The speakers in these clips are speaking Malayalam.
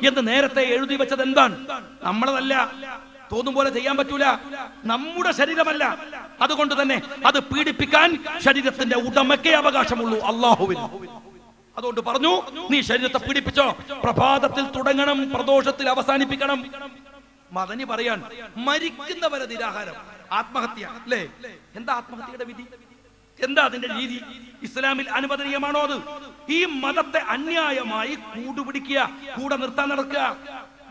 എന്ന് നേരത്തെ എഴുതി വെച്ചത് എന്താണ്? നമ്മളതല്ല, തോന്നും പോലെ ചെയ്യാൻ പറ്റൂല, നമ്മുടെ ശരീരമല്ല. അതുകൊണ്ട് തന്നെ അത് പീഡിപ്പിക്കാൻ ശരീരത്തിന്റെ ഉടമയ്ക്കേ അവകാശമുള്ളൂ, അല്ലാഹുവിന്. അതുകൊണ്ട് പറഞ്ഞു, നീ ശരീരത്തെ പീഡിപ്പിച്ചോ, പ്രഭാതത്തിൽ തുടങ്ങണം, പ്രദോഷത്തിൽ അവസാനിപ്പിക്കണം. മദനി പറയാൻ മരിക്കുന്നവരെ നിരാഹാരം, ആത്മഹത്യ അല്ലേ? എന്താ ആത്മഹത്യയുടെ വിധി? എന്താ അതിന്റെ രീതി? ഇസ്ലാമിൽ അനുവദനീയമാണോ അത്? ഈ മതത്തെ അന്യായമായി കൂടുപിടിക്കുക, കൂടെ നിർത്താൻ നടക്കുക.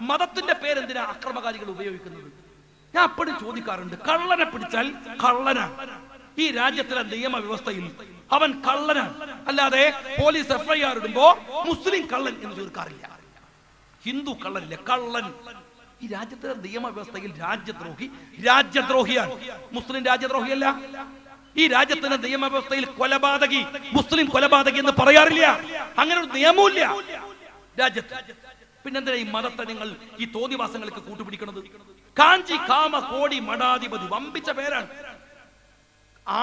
മതത്തിന്റെ പേരെന്തിനാ അക്രമകാരികൾ ഉപയോഗിക്കുന്നത്? ഞാൻ എപ്പോഴും ചോദിക്കാറുണ്ട്, കള്ളനെ പിടിച്ചാൽ കള്ളനാണ്. ഈ രാജ്യത്തിലെ നിയമവ്യവസ്ഥയിൽ അവൻ കള്ളനാണ്. അല്ലാതെ പോലീസ് FIR ഇടുമ്പോ മുസ്ലിം കള്ളൻ എന്ന് ചേർക്കാറില്ല. ഹിന്ദു കള്ളനില്ല, കള്ളൻ. ഈ രാജ്യത്തിലെ നിയമവ്യവസ്ഥയിൽ രാജ്യദ്രോഹിയാണ്. മുസ്ലിം രാജ്യദ്രോഹിയല്ല. ഈ രാജ്യത്തിന്റെ നിയമവ്യവസ്ഥയിൽ കൊലപാതകി, മുസ്ലിം കൊലപാതകി എന്ന് പറയാറില്ല. അങ്ങനെ ഒരു നിയമമില്ല രാജ്യത്ത്. പിന്നെന്തിനാ ഈ മതത്തെ നിങ്ങൾ ഈ തോന്നിവാസങ്ങൾക്ക് കൂട്ടുപിടിക്കുന്നത്? കാഞ്ചി കാമ കോടി മഠാധിപതി, വമ്പിച്ച പേരാണ്.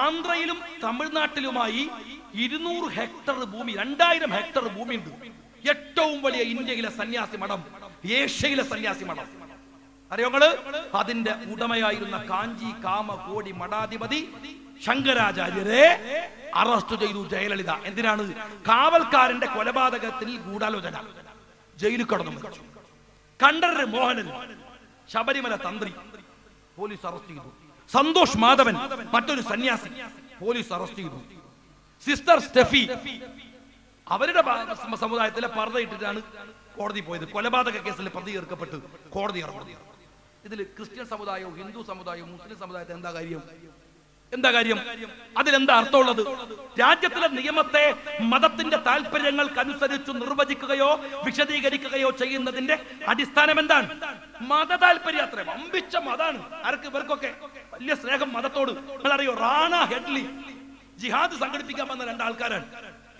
ആന്ധ്രയിലും തമിഴ്നാട്ടിലുമായി 200 ഹെക്ടർ ഭൂമി, 2000 ഹെക്ടർ ഭൂമി ഉണ്ട്. ഏറ്റവും വലിയ ഇന്ത്യയിലെ സന്യാസി മഠം, ഏഷ്യയിലെ സന്യാസി മഠം അറിയോങ്ങള്. അതിന്റെ ഉടമയായിരുന്ന കാഞ്ചി കാമ കോടി മഠാധിപതി ശങ്കരാചാര്യരെ അറസ്റ്റ് ചെയ്തു ജയലളിത. എന്തിനാണ്? കാവൽക്കാരന്റെ കൊലപാതകത്തിൽ ഗൂഢാലോചന, ജയിലിൽ കടന്നു. കണ്ഠരര് മോഹനൻ, ശബരിമല തന്ത്രി, പോലീസ് അറസ്റ്റ് ചെയ്തു. സന്തോഷ് മാധവൻ, മറ്റൊരു സന്യാസി, പോലീസ് അറസ്റ്റ് ചെയ്തു. സിസ്റ്റർ സ്റ്റെഫി, അവരുടെ സമുദായത്തിലെ പർദ്ദയിട്ടിട്ടാണ് കോടതി പോയത്. കൊലപാതക കേസിൽ പ്രതി ചേർക്കപ്പെട്ട് കോടതി ഇറങ്ങി. ഇതിൽ ക്രിസ്ത്യൻ സമുദായവും ഹിന്ദു സമുദായവും മുസ്ലിം സമുദായത്തെ എന്താ കാര്യം? അതിലെന്താ അർത്ഥമുള്ളത്? രാജ്യത്തിലെ നിയമത്തെ മതത്തിന്റെ താല്പര്യങ്ങൾക്കനുസരിച്ച് നിർവചിക്കുകയോ വിശദീകരിക്കുകയോ ചെയ്യുന്നതിന്റെ അടിസ്ഥാനം എന്താണ്? മത താല്പര്യം. അത്ര വമ്പിച്ച മതാണ്. ആർക്ക്? ഇവർക്കൊക്കെ വലിയ സ്നേഹം മതത്തോട്. നിങ്ങളറിയോ, റാണ ഹെഡ്ലി ജിഹാദ് സംഘടിപ്പിക്കാൻ വന്ന 2 ആൾക്കാരാണ്.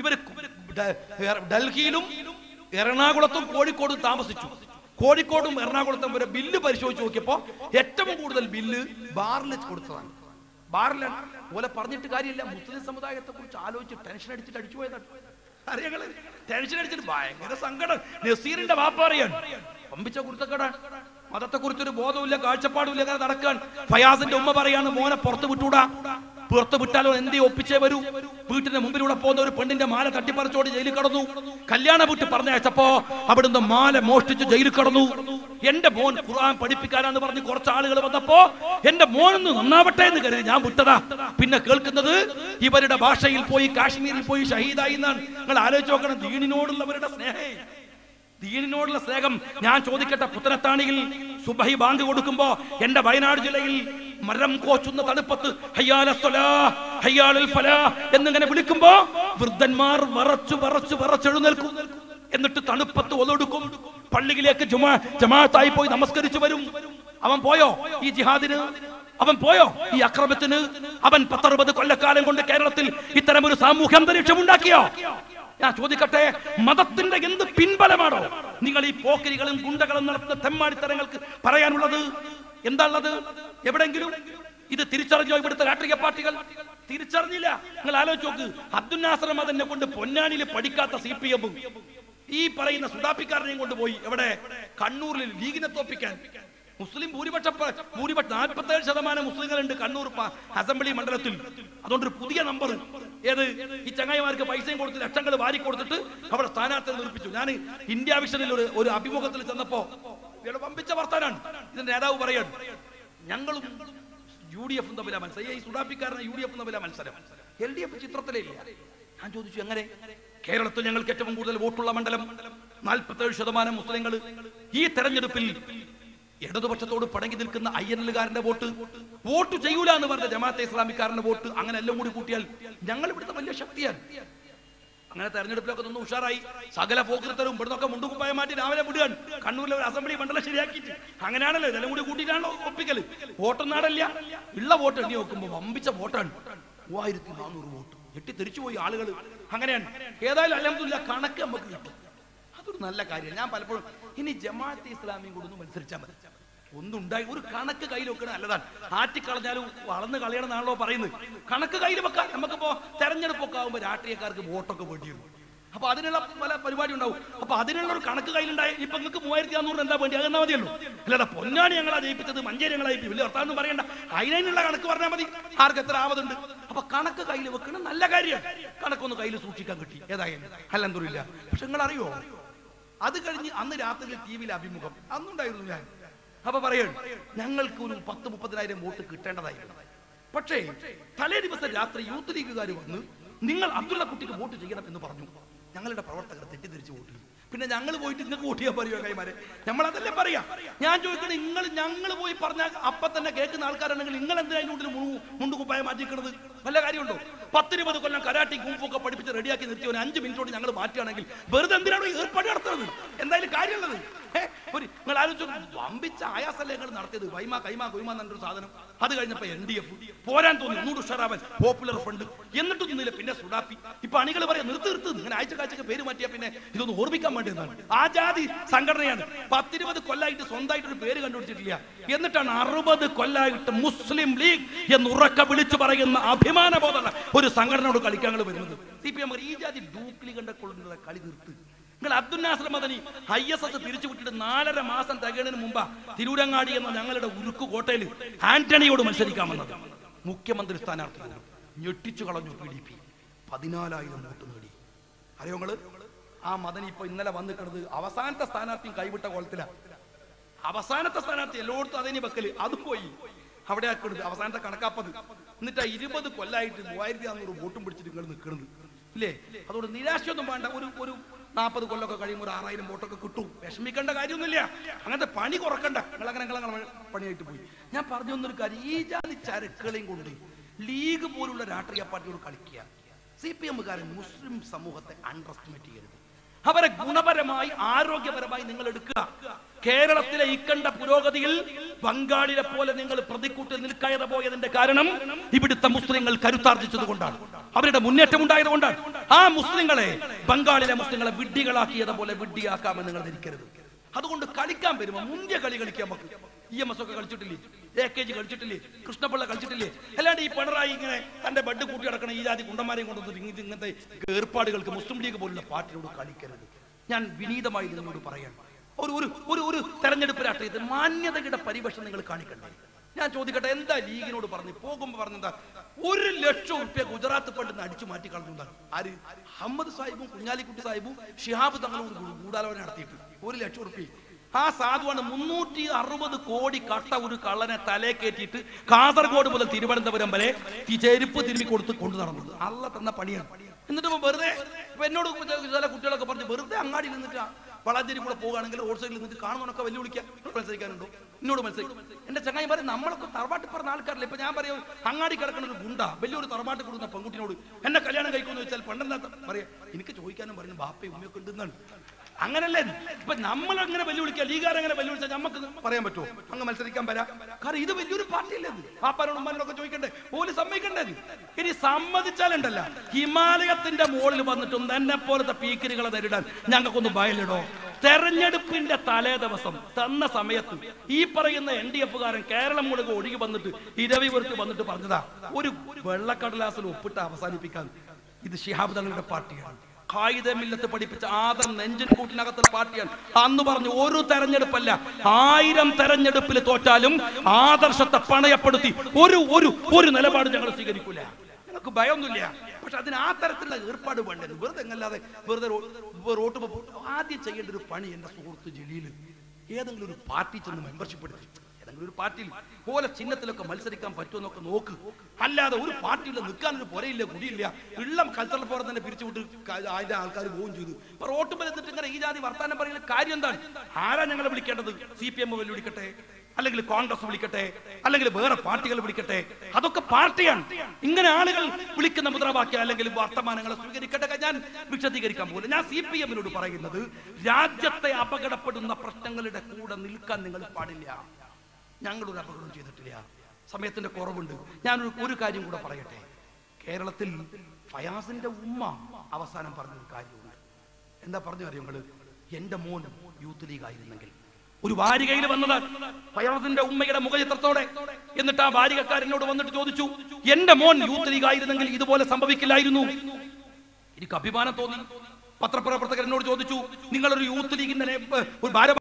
ഇവര് ഡൽഹിയിലും എറണാകുളത്തും കോഴിക്കോടും താമസിച്ചു. കോഴിക്കോടും എറണാകുളത്തും വരെ ബില്ല് പരിശോധിച്ച് നോക്കിയപ്പോ ഏറ്റവും കൂടുതൽ ബില്ല് ബാറിൽ കൊടുത്തതാണ്. ബാറിലാണ്. പോലെ പറഞ്ഞിട്ട് കാര്യമില്ല. മുസ്ലിം സമുദായത്തെ കുറിച്ച് ആലോചിച്ച് ടെൻഷൻ അടിച്ചിട്ട് അടിച്ചു പോയതാണ്. അറിയാങ്ങള്, ടെൻഷൻ അടിച്ചിട്ട് ഭയങ്കര സങ്കടം. നസീറിന്റെ വാപ്പ അറിയാൻ പമ്പിച്ച കുരുത്തക്കേടാണ്. മതത്തെ കുറിച്ചൊരു ബോധമില്ല, കാഴ്ചപ്പാടുമില്ല, അങ്ങനെ നടക്കാൻ. ഫയാസിന്റെ ഉമ്മ പറയാണ്, മോനെ പുറത്ത് വിട്ടൂടാ, പുറത്ത് വിട്ടാലോ എന്തേ ഒപ്പിച്ചേ വരൂ. വീട്ടിന്റെ മുമ്പിലൂടെ പോകുന്ന ഒരു പെണ്ണിന്റെ മാല തട്ടിപ്പറിച്ചോട് ജയിലിൽ കടന്നു. കല്യാണ വീട്ടിൽ പറഞ്ഞയച്ചപ്പോ അവിടുന്ന് മാല മോഷ്ടിച്ച് ജയിലിൽ കടന്നു. എന്റെ മോൻ ഖുർആൻ പഠിപ്പിക്കാനാന്ന് പറഞ്ഞ് കുറച്ച് ആളുകൾ വന്നപ്പോ എന്റെ മോനൊന്ന് നന്നാവട്ടെ എന്ന് കരുതി ഞാൻ വിട്ടതാ. പിന്നെ കേൾക്കുന്നത് ഇവരുടെ ഭാഷയിൽ പോയി കാശ്മീരിൽ പോയി ഷഹീദായി എന്നാണ്. നിങ്ങൾ ആലോചിച്ച് നോക്കണം, ദീനിനോടുള്ളവരുടെ സ്നേഹം. ഞാൻ ചോദിക്കട്ടെ, പുത്തനത്താണിയിൽ സുബഹി ബാങ്ക് കൊടുക്കുമ്പോ എന്റെ വയനാട് ജില്ലയിൽ മരം കോച്ചുന്ന തണുപ്പത്ത് എന്നിങ്ങനെ വിളിക്കുമ്പോ വൃദ്ധന്മാർ വിറച്ചെഴുന്നേൽക്കും. എന്നിട്ട് തണുപ്പത്ത് ഒതെടുക്കും. പള്ളിയിലേക്ക് ജമാഅത്തായി പോയി നമസ്കരിച്ചു വരും. അവൻ പോയോ ഈ ജിഹാദിന്? അവൻ പോയോ ഈ അക്രമത്തിന്? അവൻ 10-60 കൊല്ലക്കാലം കൊണ്ട് കേരളത്തിൽ ഇത്തരം ഒരു സാമൂഹ്യ അന്തരീക്ഷം ഉണ്ടാക്കിയോ? ഞാൻ ചോദിക്കട്ടെ, മതത്തിന്റെ എന്ത് പിൻബലമാണോ നിങ്ങൾ ഈ പോക്കരികളും ഗുണ്ടകളും നടത്തുന്ന തെമ്മാടിത്തരങ്ങൾക്ക് പറയാനുള്ളത്? എന്താ ഉള്ളത്? എവിടെങ്കിലും ഇത് തിരിച്ചറിഞ്ഞോ ഇവിടുത്തെ രാഷ്ട്രീയ പാർട്ടികൾ? തിരിച്ചറിഞ്ഞില്ല. നിങ്ങൾ ആലോചിച്ച് നോക്ക്, അബ്ദുൽ നാസർ മദനെ കൊണ്ട് പൊന്നാനിയിൽ പഠിക്കാത്ത CPM ഈ പറയുന്ന സുഡാപ്പിക്കാരനെയും കൊണ്ടുപോയി എവിടെ? കണ്ണൂരിൽ ലീഗിനെ തോപ്പിക്കാൻ. മുസ്ലിം ഭൂരിപക്ഷം 47% മുസ്ലിങ്ങളുണ്ട് കണ്ണൂർ അസംബ്ലി മണ്ഡലത്തിൽ. അതുകൊണ്ടൊരു പുതിയ നമ്പർ. ഏത്? ഈ ചങ്ങായിമാർക്ക് പൈസയും കൊടുത്ത് ലക്ഷങ്ങൾ വാരി കൊടുത്തിട്ട് അവിടെ സ്ഥാനാർത്ഥികൾ നിർപ്പിച്ചു. ഞാൻ ഇന്ത്യ വിഷനിൽ ഒരു അഭിമുഖത്തിൽ ചെന്നപ്പോ വമ്പിച്ച വർത്താനാണ്. ഇതിന്റെ നേതാവ് പറയാണ്, ഞങ്ങളും UDF തമ്മിലാ മത്സരം. ഈ സുഡാപ്പിക്കാരനെ UDF തമ്മിലാ മത്സരം. LDF ചിത്രത്തിലേ ഇല്ല. ഞാൻ ചോദിച്ചു, എങ്ങനെ? കേരളത്തിൽ ഞങ്ങൾക്ക് ഏറ്റവും കൂടുതൽ വോട്ടുള്ള മണ്ഡലം, 47% മുസ്ലിങ്ങൾ. ഈ തെരഞ്ഞെടുപ്പിൽ ഇടതുപക്ഷത്തോട് പടങ്ങി നിൽക്കുന്ന INL-കാരന്റെ വോട്ട് ചെയ്യൂല എന്ന് പറഞ്ഞ ജമാഅത്തെ ഇസ്ലാമിക്കാരന്റെ വോട്ട്, അങ്ങനെ എല്ലാം കൂടി കൂട്ടിയാൽ ഞങ്ങൾ ഇവിടുത്തെ വലിയ ശക്തിയാണ്. അങ്ങനെ തെരഞ്ഞെടുപ്പിലൊക്കെ നിന്ന് ഉഷാറായി. സകല പോക്കൃത്തരും ഇവിടുന്നൊക്കെ മുണ്ടുകുപ്പായ മാറ്റി രാവിലെ വിടുകയാണ്. കണ്ണൂരിലെ ഒരു അസംബ്ലി മണ്ഡലം ശരിയാക്കിയിട്ട്. അങ്ങനെയാണല്ലോ, ഇതെല്ലാം കൂടി കൂട്ടിയിട്ടാണല്ലോ ഒപ്പിക്കല്. വോട്ടൊന്നാടല്ല, ഉള്ള വോട്ട് എണ്ണി നോക്കുമ്പോൾ വമ്പിച്ച വോട്ടാണ്. 3400 വോട്ട്. ഞെട്ടിത്തെറിച്ചുപോയി ആളുകൾ. അങ്ങനെയാണ്. ഏതായാലും അൽഹംദുലില്ലാ കണക്ക് നമുക്ക് കിട്ടി. അതൊരു നല്ല കാര്യമാണ്. ഞാൻ പലപ്പോഴും ഇനി ജമാഅത്തെ ഇസ്ലാമിയും കൂടെ ഒന്ന് മത്സരിച്ചാൽ മതി. ഒന്നുണ്ടായി ഒരു കണക്ക് കയ്യിൽ വെക്കണ നല്ലതാണ്. ആറ്റിക്കളഞ്ഞാലും വളർന്ന് കളയണമെന്നാണല്ലോ പറയുന്നത്. കണക്ക് കയ്യിൽ വെക്കാൻ നമുക്കിപ്പോ തെരഞ്ഞെടുപ്പൊക്കെ ആകുമ്പോൾ രാഷ്ട്രീയക്കാർക്ക് വോട്ടൊക്കെ വേണ്ടി വരും. അപ്പൊ അതിനുള്ള പല പരിപാടി ഉണ്ടാവും. അപ്പൊ അതിനുള്ള ഒരു കണക്ക് കയ്യിലുണ്ടായി. ഇപ്പൊ നിങ്ങൾക്ക് 3600 എന്താ വേണ്ടി അതെന്നാ മതിയല്ലോ. അല്ലാതെ പൊന്നാനി ഞങ്ങളാ ജയിപ്പിച്ചത്, മഞ്ചേരി ഞങ്ങളാ വലിയ വർത്താനം പറയണ്ട. അതിനുള്ള കണക്ക് പറഞ്ഞാൽ മതി, ആർക്ക് എത്ര ആവതുണ്ട്. അപ്പൊ കണക്ക് കയ്യിൽ വെക്കണം, നല്ല കാര്യമാണ്. കണക്കൊന്ന് കയ്യിൽ സൂക്ഷിക്കാൻ കിട്ടി, ഏതായാലും അല്ലെന്തോരില്ല. പക്ഷെ നിങ്ങൾ അറിയോ, അത് കഴിഞ്ഞ് അന്ന് രാത്രി ടി വിയിൽ അഭിമുഖം അന്നുണ്ടായിരുന്നു ഞാൻ. അപ്പൊ പറയണം, ഞങ്ങൾക്ക് ഒരു 10-30,000 വോട്ട് കിട്ടേണ്ടതായിരുന്നു. പക്ഷേ തലേ ദിവസം രാത്രി യൂത്ത് ലീഗുകാർ വന്ന് നിങ്ങൾ അബ്ദുള്ള കുട്ടിക്ക് വോട്ട് ചെയ്യണം എന്ന് പറഞ്ഞു. ഞങ്ങളുടെ പ്രവർത്തകർ തെറ്റിദ്ധരിച്ച് വോട്ട് ചെയ്യും. പിന്നെ ഞങ്ങൾ പോയിട്ട് നിങ്ങൾക്ക് വോട്ട് ചെയ്യാൻ പറയുമോ കൈമാരെ? നമ്മളതല്ലേ പറയാ. ഞാൻ ചോദിക്കണേ, ഞങ്ങൾ പോയി പറഞ്ഞാൽ അപ്പൊ തന്നെ കേൾക്കുന്ന ആൾക്കാരാണെങ്കിൽ നിങ്ങൾ എന്തിനാ അതിൻ്റെ മുണ്ടുകുപ്പായ മാറ്റിക്കണത്? വല്ല കാര്യമുണ്ടോ? 10-20 കൊല്ലം കരാട്ടി കുംഫൊക്കെ പഠിപ്പിച്ച് റെഡിയാക്കി നിർത്തി ഒരു 5 മിനിറ്റോട് ഞങ്ങൾ മാറ്റുകയാണെങ്കിൽ വെറുതെ എന്തിനാണ് ഏർപ്പാട് നടത്തുന്നത്? എന്തായാലും കാര്യമുള്ളത് നിങ്ങൾ ആലോചിച്ചു. വമ്പിച്ച ആയാസല്ലേ ഞങ്ങൾ നടത്തിയത്. വൈമ കൈമ കൊയ്മ എന്നൊരു സാധനം. അത് കഴിഞ്ഞപ്പോ NDF പോരാൻ തോന്നി, ഒന്നുകൂടി ഉഷാറാവൻ, പോപ്പുലർ ഫണ്ട്, എന്നിട്ടും നിന്നില്ല. പിന്നെ സുഡാപ്പി. ഇപ്പൊ അണികൾ പറയാം നിർത്ത് ഇങ്ങനെ ആഴ്ചക്കാഴ്ചക്ക് പേര് മാറ്റിയാ പിന്നെ ഇതൊന്ന് ഓർമ്മിക്കാൻ വേണ്ടി എന്നാണ്. ആ ജാതി സംഘടനയാണ്. 10-20 കൊല്ലായിട്ട് സ്വന്തമായിട്ട് ഒരു പേര് കണ്ടുപിടിച്ചിട്ടില്ല. എന്നിട്ടാണ് 60 കൊല്ലായിട്ട് മുസ്ലിം ലീഗ് എന്ന് ഉറക്ക വിളിച്ചു പറയുന്ന അഭിമാനബോധമുള്ള ഒരു സംഘടനയോട് കളിക്കാൻ വരുന്നത്. CPM ഈ ജാതി ഡൂക്ലി കണ്ടുകൊള്ളുന്ന കളി നിർത്ത്. നിങ്ങൾ അബ്ദുൽ നാസർ മദനി ISS പിരിച്ചുവിട്ടിട്ട് 4.5 മാസം തികയുന്നതിന് മുമ്പ് തിരൂരങ്ങാടി എന്ന ഞങ്ങളുടെ ഉരുക്കു കോട്ടയിൽ ആന്റണിയോട് മത്സരിക്കാൻ വന്നത്. മുഖ്യമന്ത്രി സ്ഥാനാർത്ഥി ഞെട്ടിച്ചു കളഞ്ഞു. PDP 14,000 വോട്ട് നേടി. അറിയോങ്ങള് ആ മദനി ഇപ്പൊ ഇന്നലെ വന്ന് കിടന്നത് അവസാനത്തെ സ്ഥാനാർത്ഥിയും കൈവിട്ട കോലത്തിലാണ്. അവസാനത്തെ സ്ഥാനാർത്ഥി എല്ലായിടത്തും അതിന് വെക്കല്, അത് പോയി അവിടെ ആക്കരുത്. അവസാനത്തെ കണക്കാപ്പത്. എന്നിട്ട് 20 കൊല്ലായിട്ട് 3,400 വോട്ടും പിടിച്ചിട്ട് നിങ്ങൾ നിൽക്കുന്നത് ഇല്ലേ? അതുകൊണ്ട് നിരാശയൊന്നും വേണ്ട. ഒരു 40 കൊല്ലമൊക്കെ കഴിയുമ്പോൾ 6,000 വോട്ടൊക്കെ കിട്ടും. വിഷമിക്കേണ്ട കാര്യമൊന്നുമില്ല. അങ്ങനത്തെ പണി കുറക്കണ്ട. നിങ്ങളങ്ങനെ പണിയായിട്ട് പോയി. ഞാൻ പറഞ്ഞൊന്നൊരു കാര്യം, ഈ ജാതി ചരക്കുകളെയും കൊണ്ട് ലീഗ് പോലുള്ള രാഷ്ട്രീയ പാർട്ടിയോട് കളിക്കുക. CPM-കാരൻ മുസ്ലിം സമൂഹത്തെ അണ്ടർ എസ്റ്റിമേറ്റ് ചെയ്യരുത്. അവരെ ഗുണപരമായി ആരോഗ്യപരമായി നിങ്ങൾ എടുക്കുക. കേരളത്തിലെ ഇക്കണ്ട പുരോഗതിയിൽ ബംഗാളിലെ പോലെ നിങ്ങൾ പ്രതിക്കൂട്ടിൽ നിൽക്കാതെ പോയതിന്റെ കാരണം ഇവിടുത്തെ മുസ്ലിങ്ങൾ കരുത്താർജിച്ചത് കൊണ്ടാണ്, അവരുടെ മുന്നേറ്റം ഉണ്ടായത് കൊണ്ടാണ്. ആ മുസ്ലിങ്ങളെ, ബംഗാളിലെ മുസ്ലിങ്ങളെ വിഡ്ഢികളാക്കിയത് പോലെ വിഡ്ഢിയാക്കാമെന്ന് നിങ്ങൾ ധരിക്കരുത്. അതുകൊണ്ട് കളിക്കാൻ വരുമ്പോ മുന്തിയ കളി കളിക്കാൻ നമുക്ക്. EMS ഒക്കെ കളിച്ചിട്ടില്ലേ, AKG കളിച്ചിട്ടില്ലേ, കൃഷ്ണപിള്ള കളിച്ചിട്ടില്ലേ? അല്ലാണ്ട് ഈ പിണറായി ഇങ്ങനെ തന്റെ ബഡ് കൂട്ടി നടക്കണ ഈ ജാതി കുണ്ടന്മാരെയും കൊണ്ടുവന്നിട്ട് ഇങ്ങനത്തെ ഏർപ്പാടുകൾക്ക് മുസ്ലിം ലീഗ് പോലുള്ള പാർട്ടിയോട് കളിക്കരുത്. ഞാൻ വിനീതമായി നിങ്ങളോട് പറയാൻ, ഒരു തെരഞ്ഞെടുപ്പ് രാഷ്ട്രീയത്തിൽ മാന്യതയുടെ പരിവേഷം നിങ്ങൾ കാണിക്കണ്ടേ? ഞാൻ ചോദിക്കട്ടെ, എന്താ ലീഗിനോട് പറഞ്ഞു പോകുമ്പോ പറഞ്ഞെന്താ? 1 ലക്ഷം റുപ്യ ഗുജറാത്ത് ഫണ്ടിൽ അടിച്ചു മാറ്റി കളഞ്ഞതാണ്. ആര്? അഹമ്മദ് സാഹിബും കുഞ്ഞാലിക്കുട്ടി സാഹിബും ഷിഹാബ് തങ്ങളോട് ഗൂഢാലോചന നടത്തിയിട്ട് 1 ലക്ഷം റുപ്യ. ആ സാധുവാണ് 360 കോടി കട്ട ഒരു കള്ളനെ തലേ കയറ്റിയിട്ട് കാസർഗോഡ് മുതൽ തിരുവനന്തപുരം വരെ ഈ ചെരുപ്പ് തിരുമ്പി കൊണ്ടു നടന്നത്. അള്ള തന്ന പണിയാണ്. എന്നിട്ട് വെറുതെ എന്നോട് ചില കുട്ടികളൊക്കെ പറഞ്ഞു, വെറുതെ അങ്ങാടി നിന്നിട്ട് വളാഞ്ചേരി കൂടെ പോകുകയാണെങ്കിൽ റോഡ് സൈഡിൽ നിന്നിട്ട് കാണുന്നവനൊക്കെ വെല്ലുവിളിക്കാൻ മത്സരിക്കാനുണ്ടോ? എന്നോട് മത്സരിക്കും. എന്റെ ചങ്ങായി പറയും, നമ്മളൊക്കെ തറവാട്ടിൽ പറഞ്ഞ ആൾക്കാരില്ല. ഇപ്പൊ ഞാൻ പറയും, അങ്ങാടി കിടക്കുന്ന ഒരു ഗുണ്ട വലിയൊരു തറവാട്ട് കൊടുക്കുന്ന പെൺകുട്ടിനോട് എന്നെ കല്യാണം കഴിക്കുമെന്ന് വെച്ചാൽ പണ്ടെന്താ പറയാ? എനിക്ക് ചോദിക്കാനും പറഞ്ഞു ബാപ്പയും ഉമ്മയൊക്കെ ഉണ്ടെന്നാണ്. അങ്ങനല്ലേ? ഇപ്പൊ നമ്മളങ്ങനെ വെല്ലുവിളിക്കുക, ലീഗാരെങ്ങനെ വെല്ലുവിളിച്ചാൽ നമുക്ക് പറയാൻ പറ്റുമോ? അങ്ങ് മത്സരിക്കാൻ വരാം. കാരണം ഇത് വലിയൊരു പാർട്ടിയല്ലേ. പാപ്പാനോടും ഉമ്മാനോടൊക്കെ ചോദിക്കണ്ടേ? പോലും സമ്മതിക്കണ്ടേ? ഇനി സമ്മതിച്ചാലുണ്ടല്ല, ഹിമാലയത്തിന്റെ മുകളിൽ വന്നിട്ടും എന്നെ പോലത്തെ പീക്കിരികളെ നേരിടാൻ ഞങ്ങൾക്കൊന്ന് ഭയലിടോ. തെരഞ്ഞെടുപ്പിന്റെ തലേ ദിവസം തന്ന സമയത്ത് ഈ പറയുന്ന NDF-കാരൻ കേരളം മുഴുവൻ ഒഴുകി വന്നിട്ട് ഇരവിപുരത്ത് വന്നിട്ട് പറഞ്ഞതാ, ഒരു വെള്ളക്കടലാസിൽ ഒപ്പിട്ട് അവസാനിപ്പിക്കാൻ. ഇത് ശിഹാബ് തങ്ങളുടെ പാർട്ടിയാണ്. ഖായിദമില്ലത്ത് പഠിപ്പിച്ച ആദം നെഞ്ചിൻ കൂട്ടിനകത്തുള്ള പാർട്ടിയാണ്. അന്ന് പറഞ്ഞു, ഒരു തെരഞ്ഞെടുപ്പല്ല 1000 തെരഞ്ഞെടുപ്പിൽ തോറ്റാലും ആദർശത്തെ പണയപ്പെടുത്തി ഒരു നിലപാട് ഞങ്ങൾ സ്വീകരിക്കൂല. ഞങ്ങൾക്ക് ഭയമൊന്നുമില്ല. പക്ഷെ അതിന് ആ തരത്തിലുള്ള ഏർപ്പാട് വേണ്ടത്. വെറുതെ എങ്ങല്ലാതെ വെറുതെ റോട്ട് ആദ്യം ചെയ്യേണ്ട ഒരു പണി, എന്റെ സുഹൃത്ത് ജലീൽ ഏതെങ്കിലും ഒരു പാർട്ടി ചെന്ന് മെമ്പർഷിപ്പ് എടുത്ത് ഏതെങ്കിലും ഒരു പാർട്ടിയിൽ പോലെ ചിഹ്നത്തിലൊക്കെ മത്സരിക്കാൻ പറ്റുമെന്നൊക്കെ നോക്ക്. അല്ലാതെ ഒരു പാർട്ടിയിൽ നിൽക്കാനൊരു പുരയില്ല, കുടിയില്ല, ഇള്ളം കൾച്ചറൽ ഫോറം തന്നെ പിരിച്ചുവിട്ട് അതിന്റെ ആൾക്കാർ പോവുകയും ചെയ്തു. ഇപ്പൊ റോട്ട് എന്നിട്ട് ഇങ്ങനെ ഈ ജാതി വർത്താനം പറയുന്ന കാര്യം എന്താണ്? ആരാ ഞങ്ങളെ വിളിക്കേണ്ടത്? CPM വെല്ലുവിളിക്കട്ടെ, അല്ലെങ്കിൽ കോൺഗ്രസ് വിളിക്കട്ടെ, അല്ലെങ്കിൽ വേറെ പാർട്ടികൾ വിളിക്കട്ടെ, അതൊക്കെ പാർട്ടിയാണ്. ഇങ്ങനെ ആളുകൾ വിളിക്കുന്ന മുദ്രാവാക്യം അല്ലെങ്കിൽ വർത്തമാനങ്ങളെ സ്വീകരിക്കട്ടെ. ഞാൻ വിശദീകരിക്കാൻ പോലും. ഞാൻ CPM-നോട് പറയുന്നത്, രാജ്യത്തെ അപകടപ്പെടുന്ന പ്രശ്നങ്ങളുടെ കൂടെ നിൽക്കാൻ നിങ്ങൾ പാടില്ല. ഞങ്ങളൊരു അപകടം ചെയ്തിട്ടില്ല, സമയത്തിന്റെ കുറവുണ്ട്. ഞാൻ ഒരു കാര്യം കൂടെ പറയട്ടെ. കേരളത്തിൽ ഫയാസിന്റെ ഉമ്മ അവസാനം പറഞ്ഞൊരു കാര്യമുണ്ട്. എന്താ പറഞ്ഞു അറിയുങ്ങള്? എന്റെ മോൻ യൂത്ത് ലീഗ് ആയിരുന്നെങ്കിൽ. ഒരു വാരികയിൽ വന്നത് ഫയാസിന്റെ ഉമ്മയുടെ മുഖചിത്രത്തോടെ. എന്നിട്ട് ആ വാരികക്കാരനോട് വന്നിട്ട് ചോദിച്ചു, എന്റെ മോൻ യൂത്ത് ലീഗ് ആയിരുന്നെങ്കിൽ ഇതുപോലെ സംഭവിക്കില്ലായിരുന്നു. എനിക്ക് അഭിമാനം തോന്നി. പത്രപ്രവർത്തകർ എന്നോട് ചോദിച്ചു, നിങ്ങളൊരു യൂത്ത് ലീഗിന്റെ ഒരു ഭാരവാഹി